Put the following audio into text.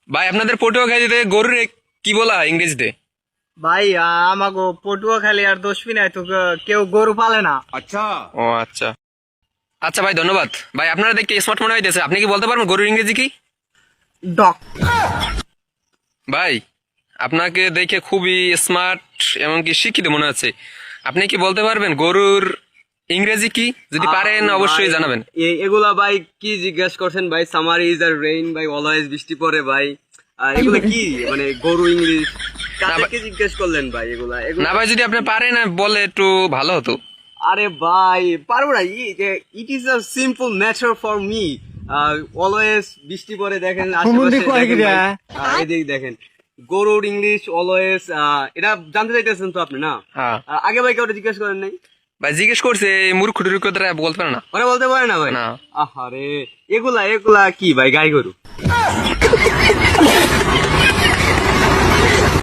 ভাই আপনাদের পটুয়াখালীতে গরুর কি বলা হয় ইংরেজিতে? ভাই আমাগো পটুয়াখালী আর দোষবি নাই তো কেউ গরু পালে না। ও আচ্ছা আচ্ছা ভাই, ধন্যবাদ। ভাই আপনারা দেখতে স্মার্ট মনে হইতেছে, আপনি কি বলতে পারবেন গরুর ইংরেজি কি? ডক। ভাই আপনাকে দেখে খুবই স্মার্ট এমনকি শিক্ষিত মনে হচ্ছে, আপনি কি বলতে পারবেন গরুর ইংরেজি কি? যদি পারেন অবশ্যই ভাই, জানাবেন। এগুলা ভাই কি জিজ্ঞেস করছেন ভাই? সামার ইজ আর রেইন ভাই, অলওয়েজ বৃষ্টি পড়ে ভাই। এগুলা কি মানে গরু ইংলিশ কাদেরকে জিজ্ঞেস করলেন ভাই? এগুলা না ভাই, যদি আপনি পারেন বলে একটু ভালো হতো। আরে ভাই পারবো না। It is a simple matter for me. Always বৃষ্টি পড়ে দেখেন আশেপাশে দেখেন ভাই, এদিকে দেখেন গরুর ইংলিশ অলওয়েজ। এটা জানতে চাইতেছেন তো আপনি না? হ্যাঁ আগে ভাই কাউকে জিজ্ঞেস করেন নাই? ভাই, জিজ্ঞেস করছে মূর্খ টুর্খ দ্বারা বলতে পারে না। ওরা বলতে পারে না ভাই? না। আহারে এগুলা এগুলা কি ভাই? গাই গরু।